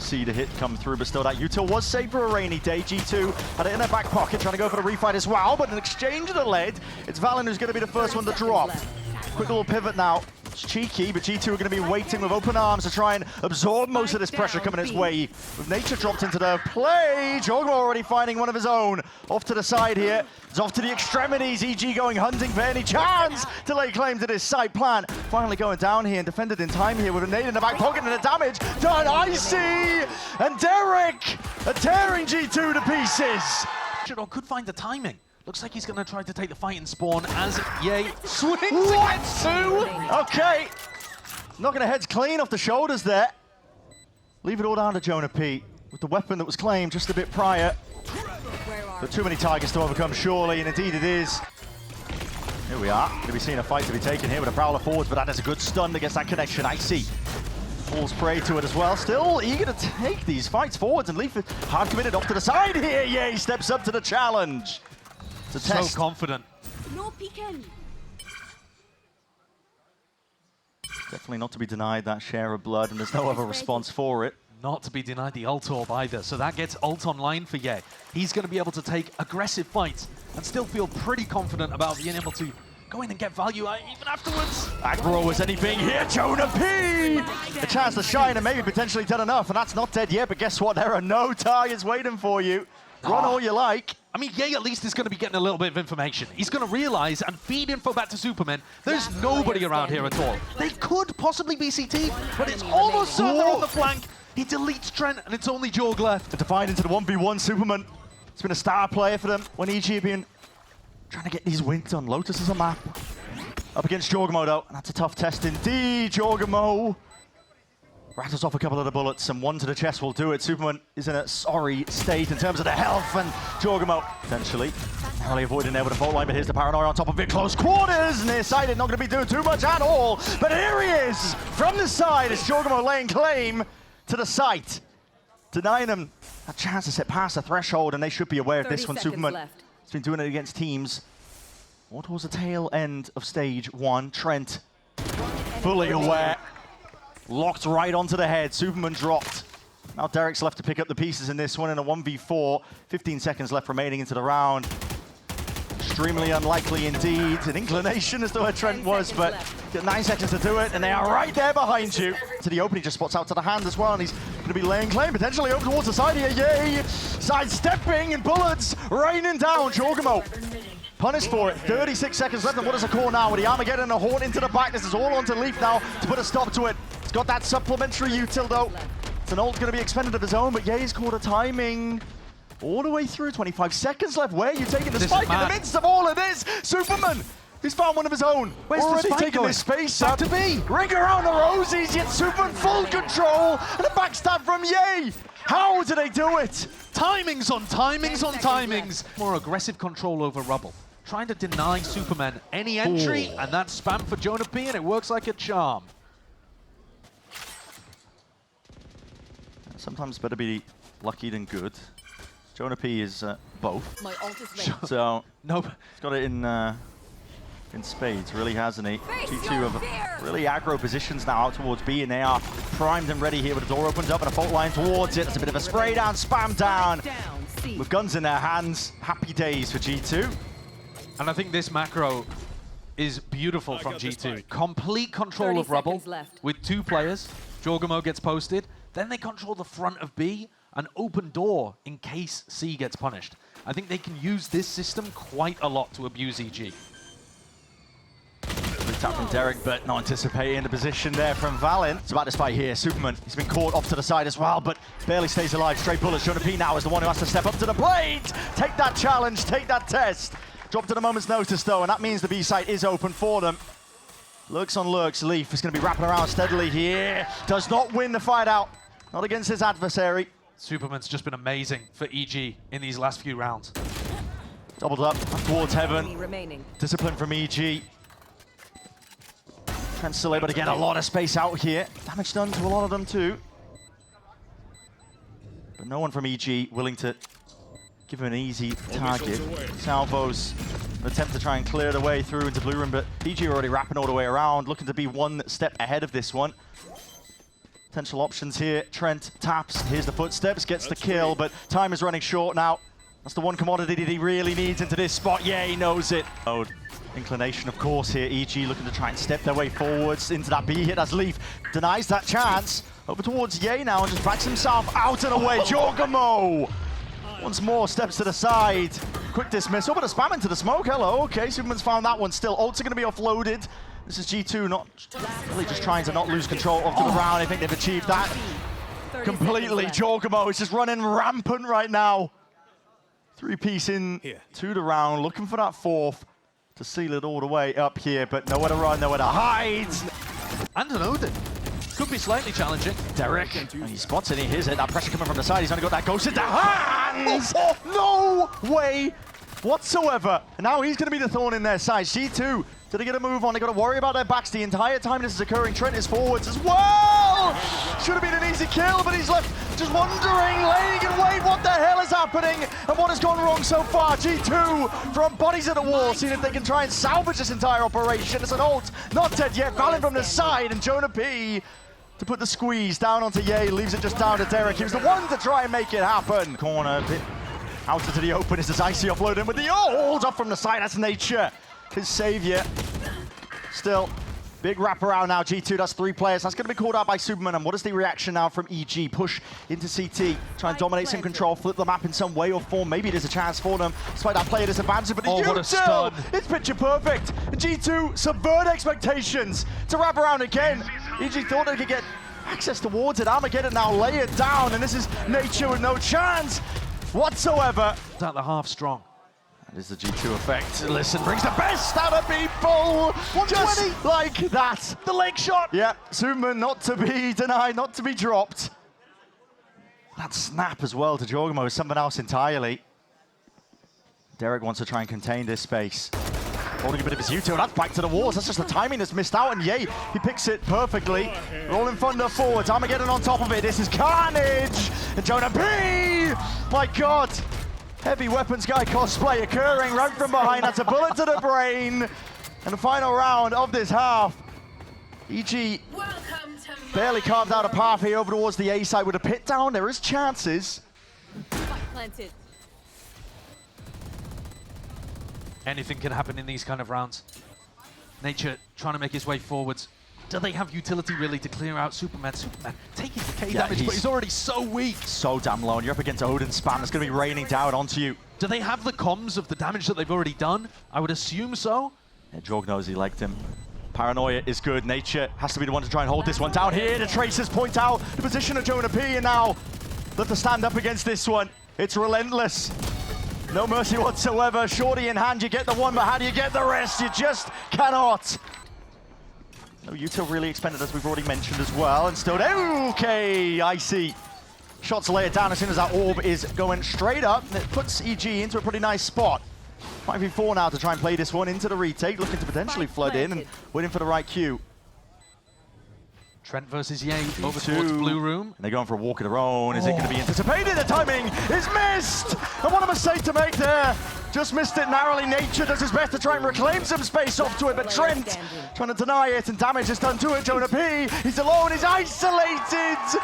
see the hit come through, but still that util was saved for a rainy day. G2 had it in their back pocket, trying to go for the refight as well, but an exchange of the lead. It's Valorant who's going to be the first one to drop. Quick little pivot now. It's cheeky, but G2 are going to be waiting with open arms to try and absorb most of this pressure coming its way. With Nature dropped into the play, Jogma already finding one of his own. Off to the side here. It's off to the extremities. EG going hunting for any chance to lay claim to this site plan. Finally going down here and defended in time here with a nade in the back pocket and the damage done. Icy and Derek are tearing G2 to pieces. Or could find the timing. Looks like he's going to try to take the fight and spawn as Ye swings against two. Okay. Knocking the heads clean off the shoulders there. Leave it all down to Jonah P. With the weapon that was claimed just a bit prior. But too many targets to overcome, surely, and indeed it is. Here we are. Going to be seeing a fight to be taken here with a Prowler forwards, but that is a good stun against that connection. Icy falls prey to it as well. Still eager to take these fights forwards, and Leaf hard committed off to the side here. Ye steps up to the challenge. So confident. No peeking. Definitely not to be denied that share of blood, and there's no other response for it. Not to be denied the ult orb either, so that gets ult online for Ye. He's going to be able to take aggressive fights and still feel pretty confident about being able to go in and get value even afterwards. Aggro as anything here, Jonah P! A chance to shine and maybe potentially done enough, and that's not dead yet, but guess what? There are no targets waiting for you. Run all you like. I mean, Ye at least is going to be getting a little bit of information. He's going to realize and feed info back to Superman. There's nobody around here at all. They could possibly be CT, but it's almost certain they're on the flank. He deletes Trent, and it's only Jorg left. To find into the 1v1 Superman. It's been a star player for them when EG have been trying to get these wins on. Lotus is a map. Up against Jorgmo, though. And that's a tough test indeed, Jorgmo. Rattles off a couple of the bullets, and one to the chest will do it. Superman is in a sorry state in terms of the health, and Jorgmo potentially narrowly avoiding there with a fault line, but here's the paranoia on top of it. Close quarters, nearsighted, not going to be doing too much at all. But here he is from the side as Jorgmo laying claim to the site, denying them a chance to set past the threshold, and they should be aware of this one. Superman has been doing it against teams more towards the tail end of stage one. Trent fully aware. Locked right onto the head. Superman dropped. Now Derek's left to pick up the pieces in this one in a 1v4. 15 seconds left remaining into the round. Extremely unlikely indeed. An inclination as to where Trent was, but got 9 seconds to do it, and they are right there behind you. To the open, he just spots out to the hand as well, and he's going to be laying claim, potentially over towards the side here. Yay! Sidestepping and bullets raining down. Jorgmo punished for it. 36 seconds left, and what does a call now with the Armageddon and a Horn into the back? This is all onto Leaf now to put a stop to it. It's got that supplementary util though. It's an ult going to be expended of his own, but Ye's caught a timing all the way through. 25 seconds left. Where are you taking the spike in the midst of all of this? Superman, he's found one of his own. Where's already the spike taking going? this space Back up. to B. Ring around the rosies, yet Superman full control, and a backstab from Ye. How do they do it? Timings on timings on timings. More aggressive control over Rubble. Trying to deny Superman any entry, and that's spam for Jonah P, and it works like a charm. Sometimes better be lucky than good. Jonah P is both. My ult is ready. So Nope. he's got it in spades, really, hasn't he? G2 have really aggro positions now out towards B, and they are primed and ready here with the door opens up and a fault line towards it. It's a bit of a spray down, spam down. With guns in their hands, happy days for G2. And I think this macro is beautiful from G2. Complete control of Rubble with 2 players. Jorgmo gets posted. Then they control the front of B, an open door in case C gets punished. I think they can use this system quite a lot to abuse EG. Tap from Derek, but not anticipating the position there from Valen. It's about this fight here. Superman, he's been caught off to the side as well, but barely stays alive. Straight bullets. Jonah P now is the one who has to step up to the plate. Take that challenge, take that test. Dropped at a moment's notice though, and that means the B site is open for them. Lurks on lurks. Leaf is going to be wrapping around steadily here. Does not win the fight out. Not against his adversary. Superman's just been amazing for EG in these last few rounds. Doubled up towards heaven. Discipline from EG. Trent's still able to get a lot of space out here. Damage done to a lot of them too. But no one from EG willing to give him an easy target. Salvo's attempt to try and clear the way through into blue room, but EG already wrapping all the way around, looking to be one step ahead of this one. Potential options here. Trent taps. Here's the footsteps. Gets the kill, but time is running short now. That's the one commodity that he really needs into this spot. Yeah, he knows it. Oh, inclination, of course, here. EG looking to try and step their way forwards into that B hit as Leaf denies that chance. Over towards Ye now and just backs himself out and away. Jorgamo once more steps to the side. Quick dismissal, but a spam into the smoke. Hello, okay, Superman's found that one still. Ults are going to be offloaded. This is G2 not really just trying to not lose control of the round. I think they've achieved that completely. Jorgamo is just running rampant right now. 3-piece in to the round, looking for that fourth to seal it all the way up here, but nowhere to run, nowhere to hide. And an Odin. Could be slightly challenging. Derek, and he spots it, he hears it. That pressure coming from the side, he's only got that ghost in the hands! No way whatsoever. And now he's going to be the thorn in their side. G2, did they get a move on? They got to worry about their backs the entire time this is occurring. Trent is forwards as well! Should have been an easy kill, but he's left just wondering, laying in wait, what the hell is happening? And what has gone wrong so far? G2 throwing bodies at the wall, seeing if they can try and salvage this entire operation. It's an ult, not dead yet, Valorant from the side, and Jonah P to put the squeeze down onto Ye, leaves it just down to Derek. He was the one to try and make it happen. Corner, bit out into the open. This is Icy offloading with the ult up from the side. That's Nature, his savior. Still, big wraparound now. G2, that's 3 players. That's going to be called out by Superman. And what is the reaction now from EG? Push into CT, try and dominate some control, flip the map in some way or form. Maybe there's a chance for them, despite that player disadvantage. But what a stun. It's picture perfect. And G2 subvert expectations to wrap around again. EG thought they could get access towards it. Armageddon now lay it down, and this is Nature with no chance whatsoever. At the half strong. That is the G2 effect. Listen, brings the best out of people. 120. Just like that. The leg shot. Yeah, Superman not to be denied, not to be dropped. That snap as well to Jorgamo is something else entirely. Derek wants to try and contain this space. Holding a bit of his U-turn, that's back to the walls. That's just the timing that's missed out, and Ye, he picks it perfectly. Rolling Thunder forwards, Armageddon on top of it. This is Carnage, and Jonah P! My God, heavy weapons guy cosplay occurring right from behind. That's a bullet to the brain. And the final round of this half. EG barely carved out a path here over towards the A side with a pit down. There is chances. Planted. Anything can happen in these kind of rounds. Nature trying to make his way forwards. Do they have utility really to clear out Superman? Superman taking the K damage, but he's already so weak. So damn low, and you're up against Odin spam. It's going to be raining down onto you. Do they have the comms of the damage that they've already done? I would assume so. Yeah, Jorg knows he liked him. Paranoia is good. Nature has to be the one to try and hold this one down here. The tracers point out the position of Jonah P, and now let to stand up against this one. It's relentless. No mercy whatsoever. Shorty in hand, you get the one, but how do you get the rest? You just cannot. No util really expended, as we've already mentioned as well. And still, okay, Icy. Shots lay it down as soon as that orb is going straight up. And it puts EG into a pretty nice spot. 5v4 now to try and play this one into the retake, looking to potentially flood in and waiting for the right cue. Trent versus Ye over towards Blue Room. And they're going for a walk of their own. Is it going to be anticipated? The timing is missed! And what a mistake to make there. Just missed it narrowly. Nature does his best to try and reclaim some space off to it, but Trent trying to deny it, and damage is done to it. Jonah P, he's alone, he's isolated!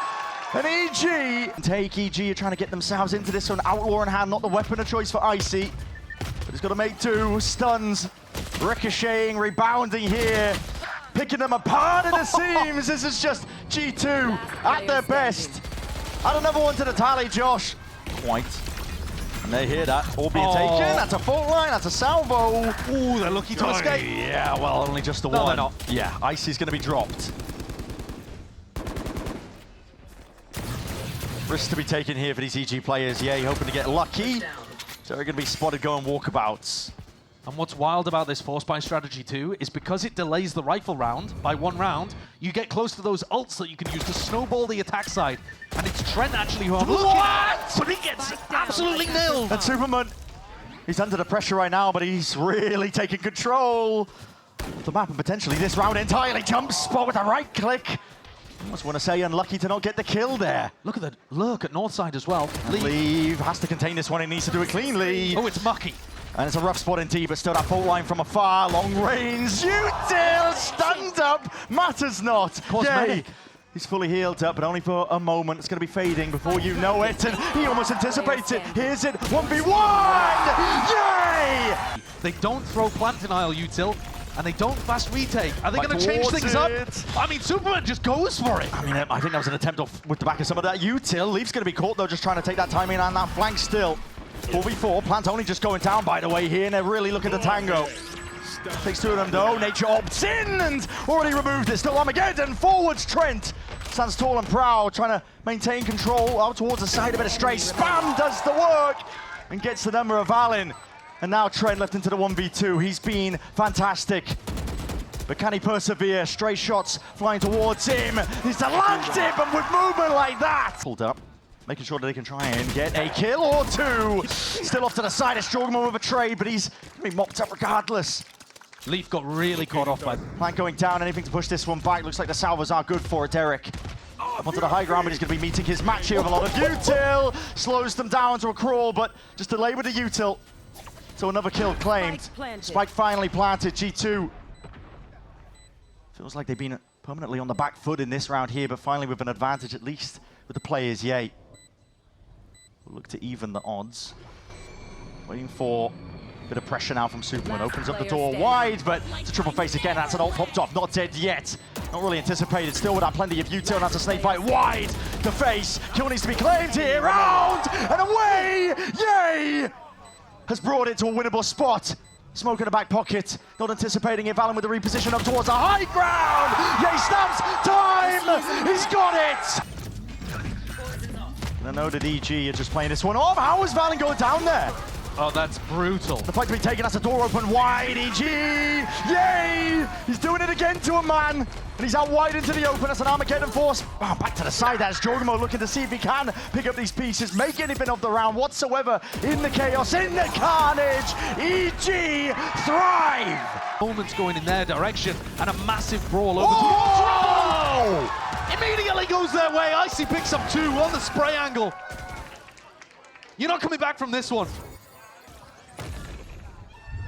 And EG take EG are trying to get themselves into this one. Outlaw in hand, not the weapon of choice for Icy. But he's got to make do. Stuns, ricocheting, rebounding here. Picking them apart at the seams. This is just G2 at their best. Add another one to the tally, Josh. Quite. And they hear that. All being taken. That's a fault line. That's a salvo. Ooh, they're lucky to escape. Yeah, well, only just the No, one. they're not. Yeah, Icy's going to be dropped. Risk to be taken here for these EG players. Yeah, hoping to get lucky. So they're going to be spotted going walkabouts. And what's wild about this force buy strategy too is because it delays the rifle round by 1 round, you get close to those ults that you can use to snowball the attack side. And it's Trent actually who I'm looking at, but he gets absolutely nilled. And Superman, he's under the pressure right now, but he's really taking control of the map and potentially this round entirely. Jump spot with a right click. I almost want to say unlucky to not get the kill there. Look at that lurk at north side as well. Leave has to contain this one. He needs to do it cleanly. Oh, it's mucky. And it's a rough spot indeed, but still that fault line from afar. Long range. Util stunned up. Matters not. Cosmetic. Yay. He's fully healed up, but only for a moment. It's going to be fading before you know it, and he almost anticipates it. Here's it, 1v1! Yay! They don't throw plant denial util, and they don't fast retake. Are they going to change things up? I mean, Superman just goes for it. I mean, I think that was an attempt off with the back of some of that util. Leaf's going to be caught, though, just trying to take that timing on that flank still. 4v4, Plant only just going down, by the way, here, and they're really looking to tango. Takes two of them, though. Nature opts in and already removed it. Still Armageddon, forwards Trent. Stands tall and proud, trying to maintain control out towards the side, a bit of stray. Spam does the work and gets the number of Valen. And now Trent left into the 1v2. He's been fantastic. But can he persevere? Stray shots flying towards him. He's to land him, and with movement like that. Pulled up, making sure that they can try and get a kill or two. Still off to the side of Strongman with a trade, but he's going to be mopped up regardless. Leaf got really caught off by... Plant going down, anything to push this one back. Looks like the salvos are good for it, Derek. Up onto the high ground, but he's going to be meeting his match here with a lot of util. Slows them down to a crawl, but just delay with the util. So another kill claimed. Spike finally planted, G2. Feels like they've been permanently on the back foot in this round here, but finally with an advantage, at least with the players, yay. We'll look to even the odds. Waiting for a bit of pressure now from Superman. Opens up the door wide, but it's a triple face again. That's an ult popped off, not dead yet. Not really anticipated, still with that plenty of util. That's a snake bite wide to face. Kill needs to be claimed here, round and away, yay! Has brought it to a winnable spot. Smoke in the back pocket, not anticipating it. Valen with the reposition up towards the high ground. Yay, snaps, time, he's got it. And I know that EG are just playing this one off. How is Valen going down there? Oh, that's brutal. The fight to be taken, that's a door open wide, EG, yay! He's doing it again to a man, and he's out wide into the open. That's an Armageddon force. Oh, back to the side, that's Jorgamo looking to see if he can pick up these pieces, make anything of the round whatsoever in the chaos, in the carnage. EG thrive! Moments going in their direction, and a massive brawl over Oh! Immediately goes their way. Icy picks up two on the spray angle. You're not coming back from this one.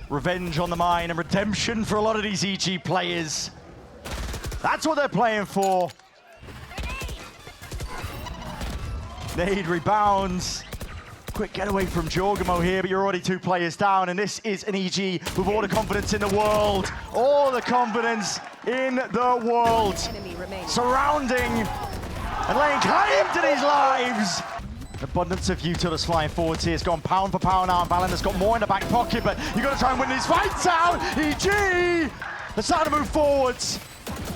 Revenge on the mine and redemption for a lot of these EG players. That's what they're playing for. Nade rebounds. Quick getaway from Jorgamo here, but you're already two players down, and this is an EG with all the confidence in the world. All the confidence in the world. Surrounding and laying claim to these lives. Abundance of util that's flying forwards here. It's gone pound for pound now, and Valen has got more in the back pocket, but you've got to try and win these fights out. EG! They're starting to move forwards.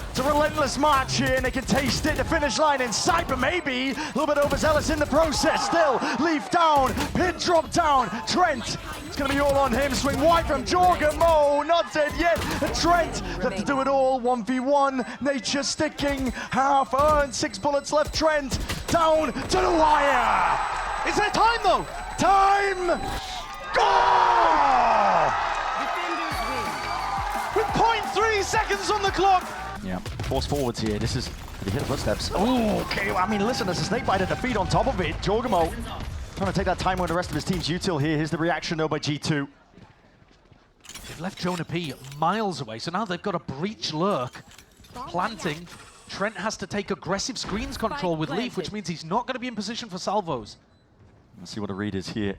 It's a relentless march here, and they can taste it. The finish line in sight, but maybe a little bit overzealous in the process. Still, Leaf down, Pin drop down. Trent, it's going to be all on him. Swing wide from Jorgamo, not dead yet. And Trent left to do it all. 1v1, Nature sticking, half earned, 6 bullets left. Trent down to the wire. Is there time though? Time! Go! With 0.3 seconds on the clock. Yeah, force forwards here. This is the hit footsteps. Oh, okay. I mean, listen, there's a snake bite at the feet on top of it. Jorgamo trying to take that time with the rest of his team's util here. Here's the reaction though by G2. They've left Jonah P miles away, so now they've got a breach lurk. Planting. Trent has to take aggressive screens control with Leaf, which means he's not going to be in position for salvos. Let's see what the read is here.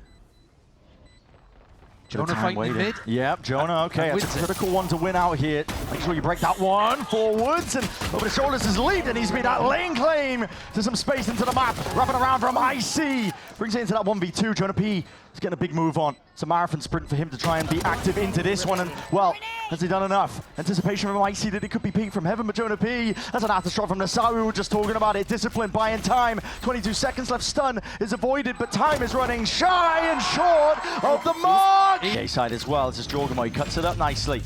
Jonah fighting in mid. Yep, Jonah, okay. That's a critical one to win out here. Make sure you break that one forwards, and over the shoulders is Leaf, and he's made that lane claim to some space into the map. Wrapping around from IC. Brings it into that 1v2. Jonah P is getting a big move on. It's a marathon sprint for him to try and be active into this one, and, well, has he done enough? Anticipation from IC that it could be peak from heaven, but Jonah P, that's an after shot from Nasawi. We were just talking about it. Discipline, buying time. 22 seconds left. Stun is avoided, but time is running shy and short of the mark. A side as well. This is Jorgamo. He cuts it up nicely.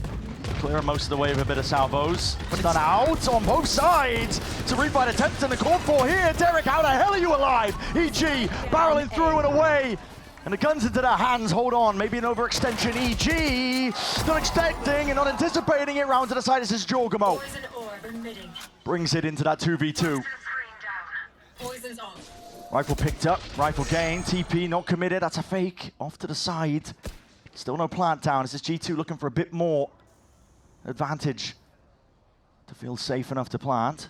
Clearing most of the way with a bit of salvos. Stun out on both sides. It's a refight attempt in the call for here. Derek, how the hell are you alive? EG barreling through and away. And the gun's into their hands. Hold on, maybe an overextension. EG not expecting and not anticipating it. Round to the side. This is Jorgamo. Brings it into that 2v2. Rifle picked up, rifle gained. TP not committed. That's a fake. Off to the side. Still no plant down. This is G2 looking for a bit more advantage to feel safe enough to plant.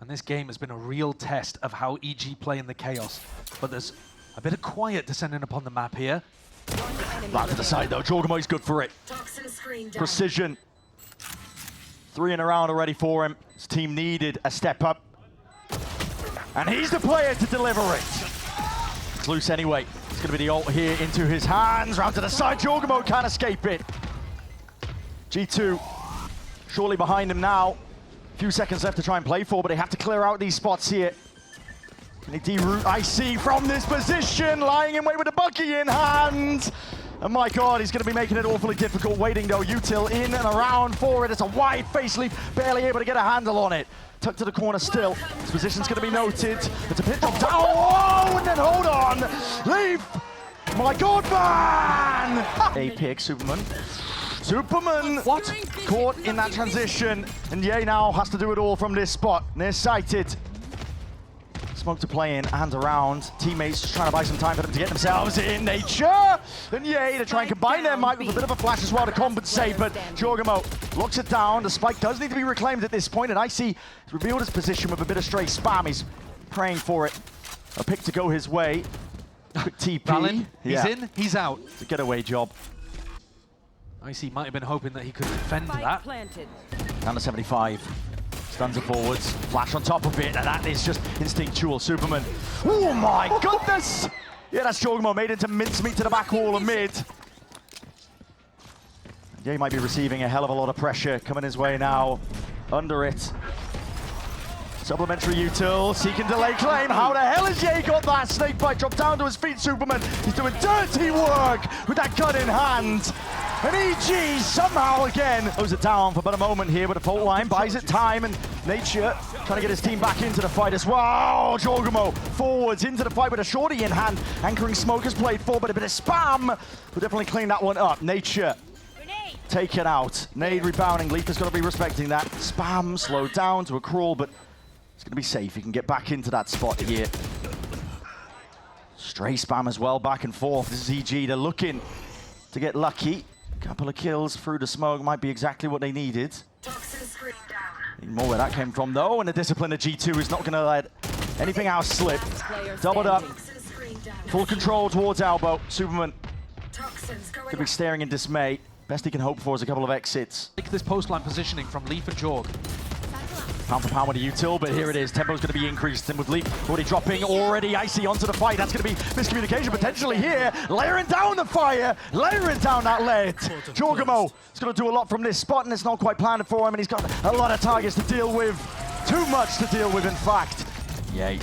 And this game has been a real test of how EG play in the chaos. But there's a bit of quiet descending upon the map here. Back to the side though, Jorgamo's good for it. Precision. 3 in a round already for him. His team needed a step up. And he's the player to deliver it. It's loose anyway. It's going to be the ult here into his hands. Round to the side, Jorgamo can't escape it. G2 shortly behind him now. A few seconds left to try and play for, but they have to clear out these spots here. Can they de-root IC from this position? Lying in wait with the Bucky in hand. And my God, he's going to be making it awfully difficult. Waiting though, Util in and around for it. It's a wide face leaf, barely able to get a handle on it. Tucked to the corner still. His position's going to be noted. It's a pit drop down. Oh, and then hold on. Leaf. My God, man. A pick, Superman. Superman. What? Caught in that transition. And Ye now has to do it all from this spot. Near-sighted. Smoke to play in and around. Teammates just trying to buy some time for them to get themselves in. Nature! And Ye to try and combine their might with a bit of a flash as well to compensate, but Jorgamo locks it down. The spike does need to be reclaimed at this point, and Icy has revealed his position with a bit of stray spam. He's praying for it. A pick to go his way. Quick TP. Valin, he's in, he's out. It's a getaway job. Icy might have been hoping that he could defend that. Down to 75. Stuns it forwards, flash on top of it, and that is just instinctual. Superman. Oh my goodness! Yeah, that's Jorgamo made into mincemeat to the back wall of mid. Yeah, he might be receiving a hell of a lot of pressure coming his way now. Under it. Supplementary util, seeking delay claim. How the hell has Ye got that? Snakebite dropped down to his feet, Superman. He's doing dirty work with that gun in hand. And EG somehow again close it down for about a moment here with a fault line, buys it time, and Nature trying to get his team back into the fight as well. Jorgamo forwards into the fight with a shorty in hand. Anchoring smoke has played for, but a bit of spam will definitely clean that one up. Nature taken out. Nade rebounding. Leaf has got to be respecting that. Spam slowed down to a crawl, but it's going to be safe. He can get back into that spot here. Stray spam as well, back and forth. This is EG. They're looking to get lucky. Couple of kills through the smoke might be exactly what they needed. Need more where that came from though, and the discipline of G2 is not going to let anything else slip. Doubled up. Full control towards elbow. Superman could be staring in dismay. Best he can hope for is a couple of exits. Take this post line positioning from Leaf and Jorg. Pound for pound with a util, but here it is. Tempo's going to be increased, and with Leaf already dropping, already Icy onto the fight. That's going to be miscommunication potentially here. Layering down the fire, layering down that lead. Jorgamo is going to do a lot from this spot, and it's not quite planned for him, and he's got a lot of targets to deal with. Too much to deal with, in fact. Yay.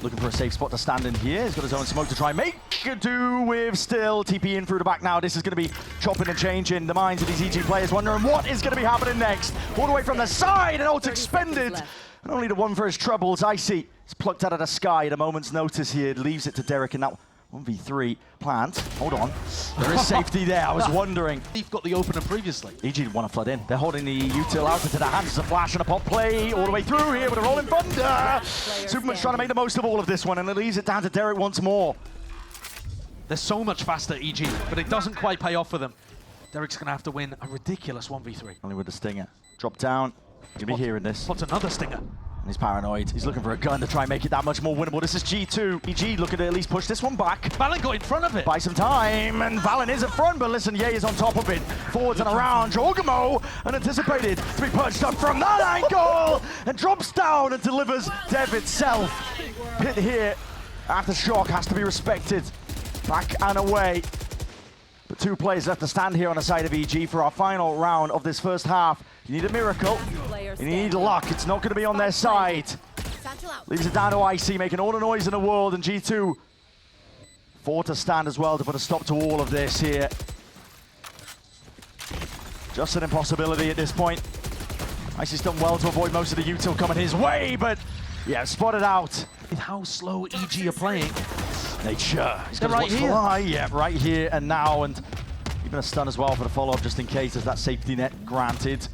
Looking for a safe spot to stand in here. He's got his own smoke to try and make do with still. TP in through the back now. This is going to be chopping and changing the minds of these EG players, wondering what is going to be happening next. All the way from the side, and ult expended. And only the one for his troubles. Icy is plucked out of the sky at a moment's notice here. Leaves it to Derek in that 1v3 plant. Hold on. There is safety there. I was wondering. Leaf got the opener previously. EG didn't want to flood in. They're holding the util out into the hands. There's a flash and a pop play all the way through here with a rolling thunder. Superman's trying to make the most of all of this one, and it leaves it down to Derek once more. They're so much faster, EG, but it doesn't quite pay off for them. Derek's going to have to win a ridiculous 1v3. Only with the stinger. Drop down. You'll be hearing this. What's another stinger? And he's paranoid. He's looking for a gun to try and make it that much more winnable. This is G2. EG looking to at least push this one back. Valin got in front of it. Buy some time, and Valin is at front, but listen, Ye is on top of it. Forwards and around. Jorgamo, unanticipated to be punched up from that angle, and drops down and delivers Dev itself. Pit here. Aftershock has to be respected. Back and away. But 2 players left to stand here on the side of EG for our final round of this first half. You need a miracle. You need luck. It's not going to be on their side. Leaves it down to IC, making all the noise in the world, and G2 4 to stand as well to put a stop to all of this here. Just an impossibility at this point. IC's done well to avoid most of the util coming his way, but yeah, spotted out. With how slow EG are playing. Nature. He's They're got right to here. fly. Yeah, right here and now, and even a stun as well for the follow-up just in case there's that safety net granted.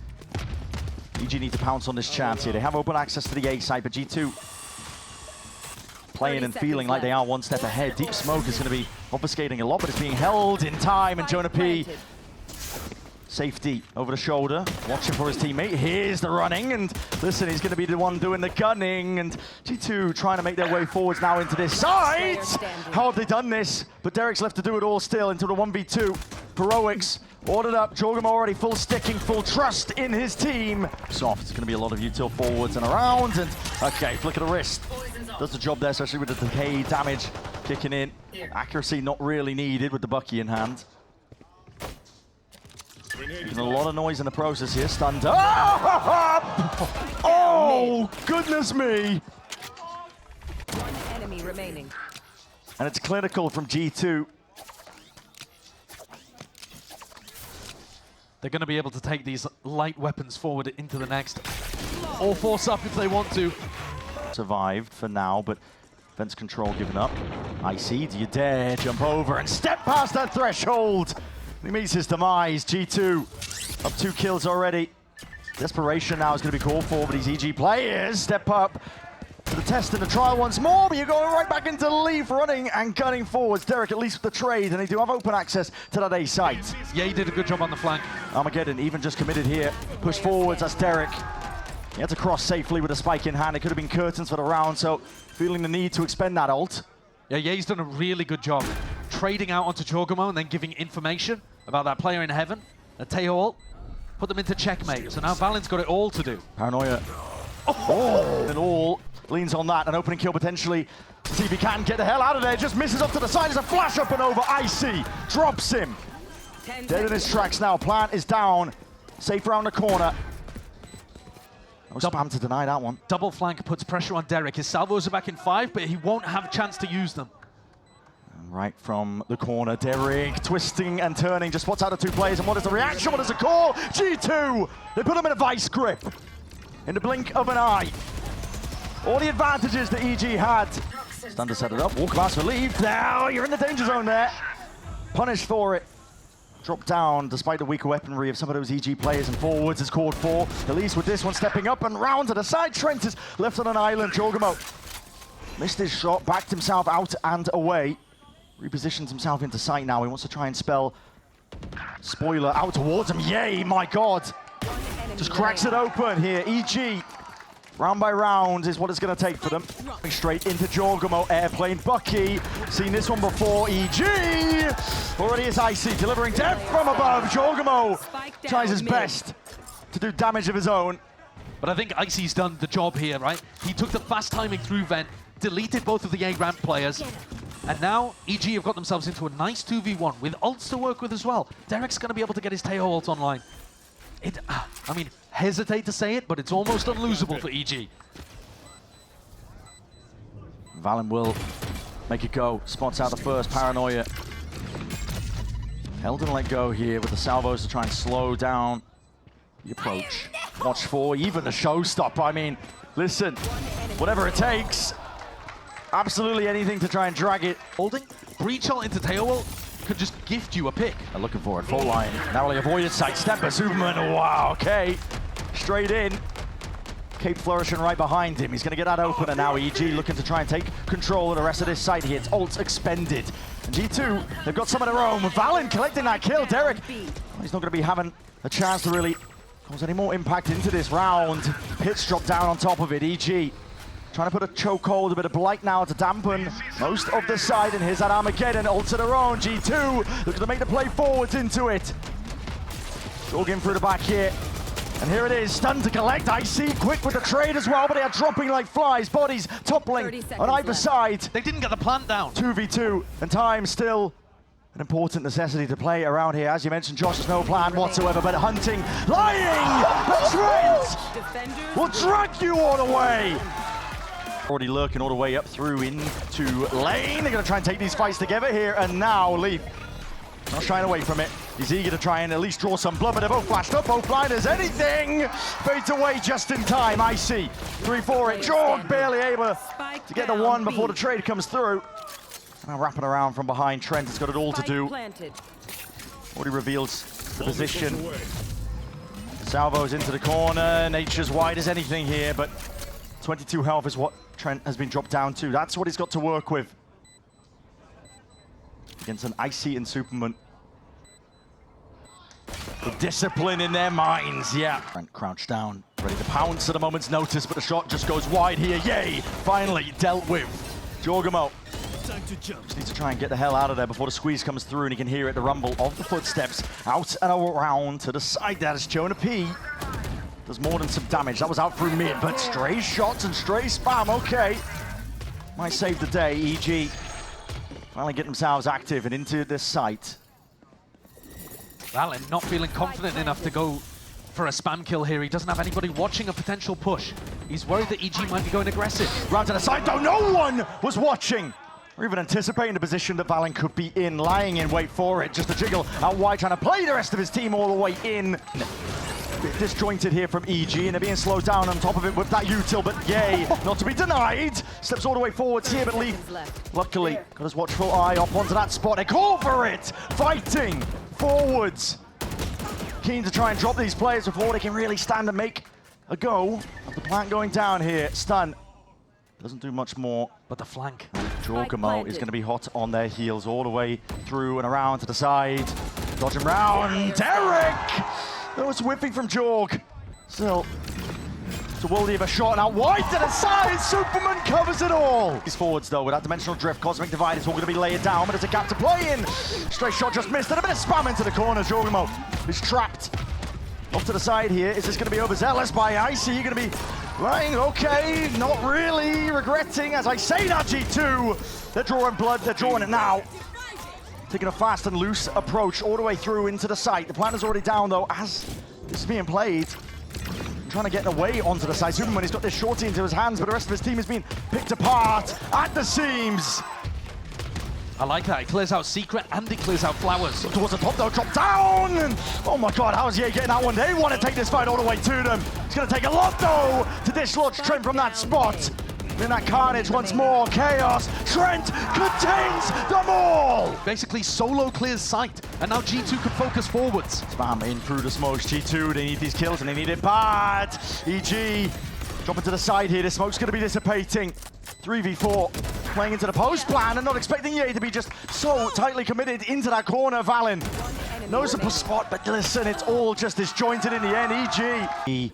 EG need to pounce on this chance here. They have open access to the A side, but G2 playing and feeling like they are one step ahead. Deep Smoke is going to be obfuscating a lot, but it's being held in time, and Jonah P Safety over the shoulder, watching for his teammate. Here's the running, and listen, he's going to be the one doing the gunning. And G2 trying to make their way forwards now into this side. How have they done this? But Derek's left to do it all still into the 1v2. Heroics ordered up. Jorgamo already full sticking, full trust in his team. Soft, it's going to be a lot of util forwards and around. And okay, flick of the wrist. Does the job there, especially with the decay damage kicking in. Accuracy not really needed with the Bucky in hand. Making a lot of noise in the process here. Stunned up. Oh, goodness me. One enemy remaining. And it's clinical from G2. They're going to be able to take these light weapons forward into the next. Or force up if they want to. Survived for now, but fence control given up. Icy, do you dare jump over and step past that threshold? He meets his demise. G2 up 2 kills already. Desperation now is going to be called for, but these EG players step up to the test and the trial once more, but you're going right back into the lead, running and gunning forwards. Derek, at least with the trade, and they do have open access to that A site. Yeah, he did a good job on the flank. Armageddon even just committed here. Push forwards, that's Derek. He had to cross safely with a spike in hand. It could have been curtains for the round, so feeling the need to expend that ult. Yeah, he's done a really good job trading out onto Jorgamo and then giving information about that player in heaven. A Teo ult, put them into checkmate. So now Valen's got it all to do. Paranoia. Oh! And all leans on that. An opening kill potentially. See if he can get the hell out of there. Just misses up to the side. There's a flash up and over. Icy drops him. Dead in his tracks now. Plant is down. Safe around the corner. No spam to deny that one. Double flank puts pressure on Derek. His salvos are back in 5, but he won't have a chance to use them. Right from the corner, Derek twisting and turning, just spots out the 2 players, and what is the reaction? What is the call? G2! They put him in a vice grip in the blink of an eye. All the advantages that EG had. Stand to set it up, walk past for leave. Now you're in the danger zone there. Punished for it. Dropped down despite the weaker weaponry of some of those EG players, and forwards is called for. At least with this one stepping up and round to the side. Trent is left on an island. Jorgamo missed his shot, backed himself out and away. Repositions himself into sight now. He wants to try and spell spoiler out towards him. Yay, my God. Just cracks it open here. EG, round by round is what it's going to take for them. Straight into Jorgamo, airplane. Bucky, seen this one before. EG, already is Icy, delivering death from above. Jorgamo tries his best to do damage of his own. But I think Icy's done the job here, right? He took the fast timing through vent, deleted both of the A ramp players. And now, EG have got themselves into a nice 2v1 with ults to work with as well. Derek's going to be able to get his Teo ult online. I mean, hesitate to say it, but it's almost unlosable for EG. Valen will make it go. Spots out the first. Paranoia. Held and let go here with the salvos to try and slow down the approach. Watch for even the showstopper. I mean, listen, whatever it takes. Absolutely anything to try and drag it. Holding, breach ult into Teo ult could just gift you a pick. They're looking for it, full line. Narrowly avoided, side stepper, Superman, wow, okay. Straight in. Cape flourishing right behind him. He's gonna get that open, and now EG looking to try and take control of the rest of this side here. It's ult expended. And G2, they've got some of their own. Valen collecting that kill. Derek, he's not gonna be having a chance to really cause any more impact into this round. Hits drop down on top of it, EG. Trying to put a chokehold, a bit of blight now to dampen most of the side, and here's that Armageddon, ult to their own. G2 looking to make the play forwards into it. Jogging through the back here, and here it is, stun to collect. Icy quick with the trade as well, but they are dropping like flies. Bodies toppling on either side. They didn't get the plant down. 2v2, and time still an important necessity to play around here. As you mentioned, Josh, there's no plan whatsoever, but hunting, lying, the Trent will drag you all the way. Already lurking all the way up through into lane. They're going to try and take these fights together here, and now Leaf not shying away from it. He's eager to try and at least draw some blood, but they're both flashed up, both liners. Anything fades away just in time. Icy 3-4 it. Jorg barely able to get the one before the trade comes through. Now wrapping around from behind. Trent has got it all to do. Already reveals the position. Salvo's into the corner. Nature's wide as anything here, but 22 health is what Trent has been dropped down to. That's what he's got to work with against an Icy and Superman. The discipline in their minds, yeah. Brent crouched down, ready to pounce at a moment's notice, but the shot just goes wide here. Yay! Finally dealt with. Jorgamo just needs to try and get the hell out of there before the squeeze comes through, and he can hear it, the rumble of the footsteps out and around to the side. That is Jonah P. Does more than some damage. That was out through mid, but stray shots and stray spam, okay. Might save the day. EG finally get themselves active and into this site. Valen not feeling confident enough to go for a spam kill here. He doesn't have anybody watching a potential push. He's worried that EG might be going aggressive. Round to the side, though, no one was watching or even anticipating the position that Valen could be in, lying in wait for it. Just a jiggle out wide, trying to play the rest of his team all the way in. Bit disjointed here from EG, and they're being slowed down on top of it with that util, but yay, not to be denied. Steps all the way forwards here, but Leaf, luckily, got his watchful eye up onto that spot. They call for it! Fighting forwards. Keen to try and drop these players before they can really stand and make a go of the plant going down here. Stun doesn't do much more. But the flank. Jorgamo is going to be hot on their heels all the way through and around to the side. Dodging round, Derek! That was whipping from Jorg. Still, it's a worldly of a shot, and out wide to the side, Superman covers it all. He's forwards though, with that dimensional drift, Cosmic Divide is all going to be laid down, but there's a gap to play in. Straight shot just missed, and a bit of spam into the corner. Jorgamo is trapped. Off to the side here, is this going to be overzealous by Icy? You're going to be lying, okay, not really regretting, as I say that, G2. They're drawing blood, they're drawing it now. Taking a fast and loose approach all the way through into the site. The plan is already down though, as this is being played. Trying to get away onto the side. Superman, he's got this shorty into his hands, but the rest of his team is being picked apart at the seams. I like that. He clears out Secret and he clears out Flowers. Up towards the top though, drop down! And oh my god, how's Ye getting that one? They want to take this fight all the way to them. It's going to take a lot though to dislodge Trent from that spot. In that carnage once more, Chaos. Trent contains them all! Basically solo clears sight, and now G2 can focus forwards. Spam in through the smokes, G2, they need these kills and they need it bad. EG, dropping to the side here, the smoke's going to be dissipating. 3v4, playing into the post plan and not expecting Ye to be just so tightly committed into that corner. Valen knows the spot, but listen, it's all just disjointed in the end. EG.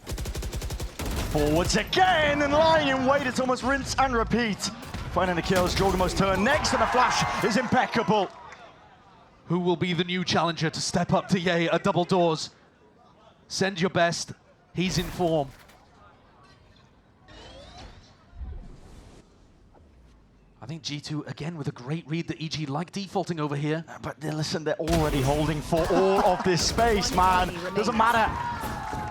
Forwards again and lying in wait. It's almost rinse and repeat. Finding the kills. Jorgamo's turn next, and the flash is impeccable. Who will be the new challenger to step up to Ye at double doors? Send your best. He's in form. I think G2 again with a great read that EG like defaulting over here. But listen, they're already holding for all of this space, man. Doesn't matter.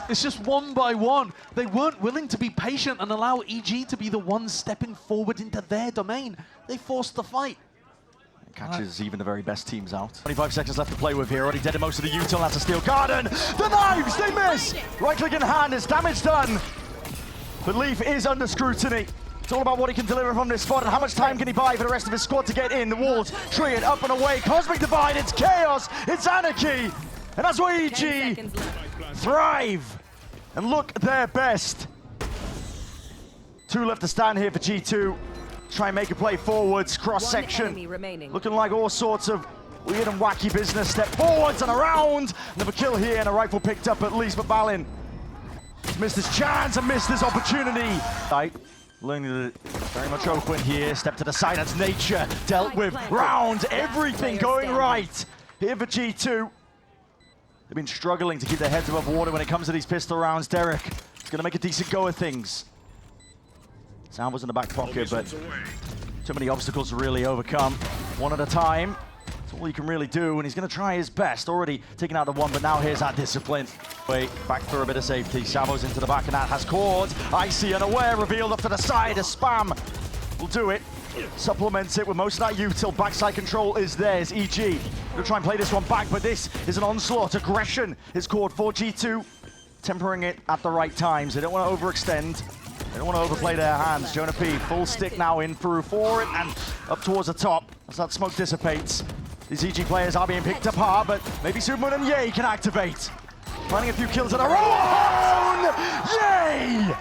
It's just one by one. They weren't willing to be patient and allow EG to be the ones stepping forward into their domain. They forced the fight. Catches even the very best teams out. 25 seconds left to play with here. Already dead in most of the util. That's a steel garden. The knives, they miss. Right click in hand, is damage done. But Leaf is under scrutiny. It's all about what he can deliver from this spot and how much time can he buy for the rest of his squad to get in. The walls, tree it up and away. Cosmic Divide, it's chaos, it's anarchy. And that's why EG thrive and look their best. 2 left to stand here for G2. Try and make a play forwards, cross section. Looking like all sorts of weird and wacky business. Step forwards and around. Another kill here and a rifle picked up at least, but Valen missed his chance and missed his opportunity. Right. Learning that it's very much open here. Step to the side, that's nature. Dealt with, round, everything going right. Here for G2. They've been struggling to keep their heads above water when it comes to these pistol rounds. Derek is going to make a decent go of things. Sound was in the back pocket, but too many obstacles to really overcome. One at a time. That's all you can really do, and he's going to try his best. Already taking out the one, but now here's that discipline. Wait, back for a bit of safety. Savo's into the back, and that has caught. Icy unaware, revealed up to the side. A spam will do it. Supplements it with most of that util. Backside control is theirs. EG gonna try and play this one back, but this is an onslaught. Aggression is called for G2. Tempering it at the right times. They don't want to overextend. They don't want to overplay their hands. Jonah P, full stick now in through for it and up towards the top as that smoke dissipates. These EG players are being picked apart, but maybe Superman and Ye can activate. Finding a few kills in a row. Yay!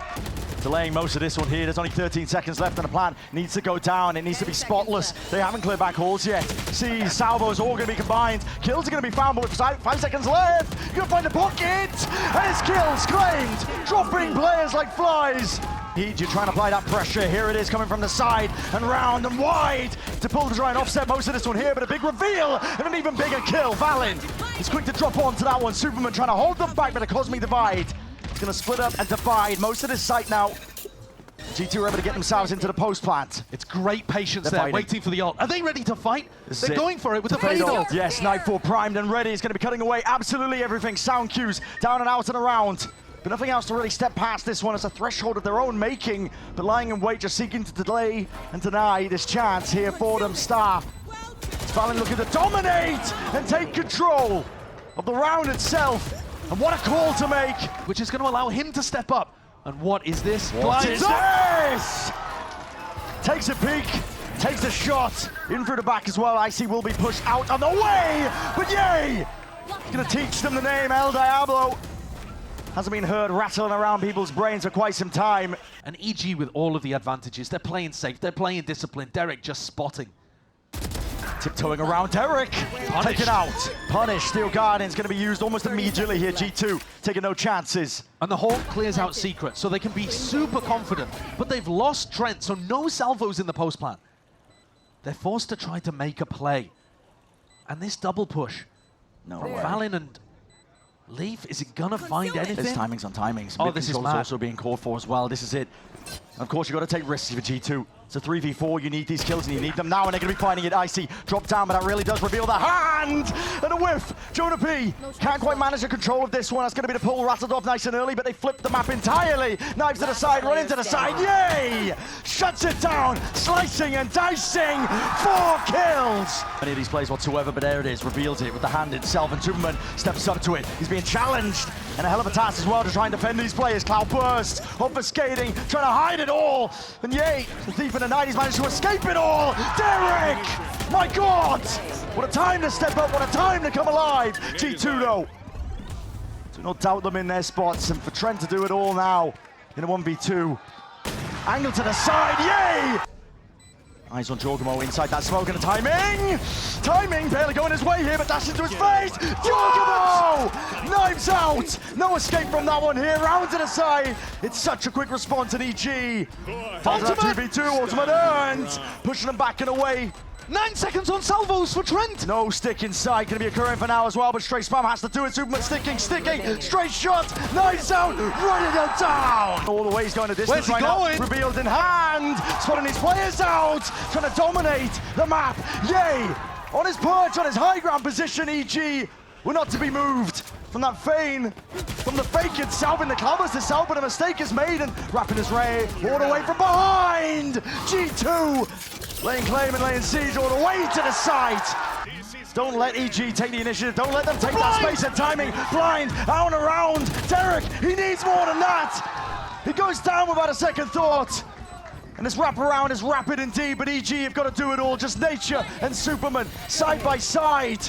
Delaying most of this one here. There's only 13 seconds left on the plan. Needs to go down. It needs to be spotless. They haven't cleared back halls yet. See, salvos all going to be combined. Kills are going to be found, but with 5 seconds left, you're going to find the pocket. And it's kills claimed. Dropping players like flies. You're trying to apply that pressure. Here it is coming from the side and round and wide to pull to try and offset most of this one here, but a big reveal and an even bigger kill. Valen is quick to drop onto that one. Superman trying to hold them back, but a cosmic divide. It's going to split up and divide most of this site now. G2 are able to get themselves into the post plant. It's great patience there, waiting for the ult. Are they ready to fight? They're going for it with the fade ult. Yes, Nightfall primed and ready. He's going to be cutting away absolutely everything. Sound cues down and out and around. But nothing else to really step past this one. It's a threshold of their own making, but lying in wait, just seeking to delay and deny this chance here for them. Star. It's Valen looking to dominate and take control of the round itself. And what a call to make. Which is going to allow him to step up. And what is this? What is this? Takes a peek, takes a shot. In through the back as well. Icy will be pushed out on the way, but yay! He's going to teach them the name El Diablo. Hasn't been heard rattling around people's brains for quite some time. And EG with all of the advantages. They're playing safe, they're playing disciplined. Derek just spotting. Tiptoeing around Derek. Taken out. Punish. Steel Guardian's going to be used almost immediately here. G2 taking no chances. And the Hawk clears out Secret, so they can be super confident. But they've lost Trent, so no salvos in the post plant. They're forced to try to make a play. And this double push from Valen and Leaf, is it gonna find anything? There's timings on timings. Oh, this is mad. Also being called for as well. This is it. Of course, you've got to take risks for G2. It's a 3v4. You need these kills, and you need them now, and they're going to be finding it. Icy drop down, but that really does reveal the hand! And a whiff! Jonah P can't quite manage the control of this one. That's going to be the pull rattled off nice and early, but they flipped the map entirely. Knives to the side, run into the side. Yay! Shuts it down, slicing and dicing. 4 kills! Any of these plays whatsoever, but there it is. Reveals it with the hand itself, and Superman steps up to it. He's being challenged, and a hell of a task as well to try and defend these players. Cloud burst, obfuscating, trying to hide it all. And yay, the thief in the night, he's managed to escape it all. Derek! My God! What a time to step up, what a time to come alive. G2 though. Do not doubt them in their spots, and for Trent to do it all now in a 1v2. Angle to the side, yay! Eyes on Jorgamo inside that smoke, and the timing! Timing barely going his way here, but dash into his face! Jorgamo! Knives out! No escape from that one here, round to the side! It's such a quick response in EG. Ultimate 2v2, ultimate earned! Pushing them back and away. 9 seconds on salvos for Trent! No stick inside, going to be occurring for now as well, but straight spam has to do it. Superman sticking, straight shot, knives out, running them down! All the way he's going to distance right now. Revealed in hand, spotting his players out, trying to dominate the map. Yay! On his perch, on his high ground position, EG, we're not to be moved from that feign, from the fake itself in the clubbers itself, but a mistake is made, and wrapping his ray all the way from behind. G2 laying claim and laying siege all the way to the site. Don't let EG take the initiative. Don't let them take that space and timing. Blind, out and around. Derek, he needs more than that. He goes down without a second thought. And this wraparound is rapid indeed, but EG have got to do it all. Just nature and Superman side by side.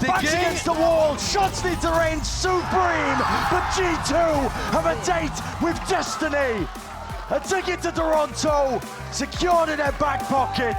Backs against the wall, shots need to reign supreme, but G2 have a date with destiny. A ticket to Toronto, secured in their back pocket.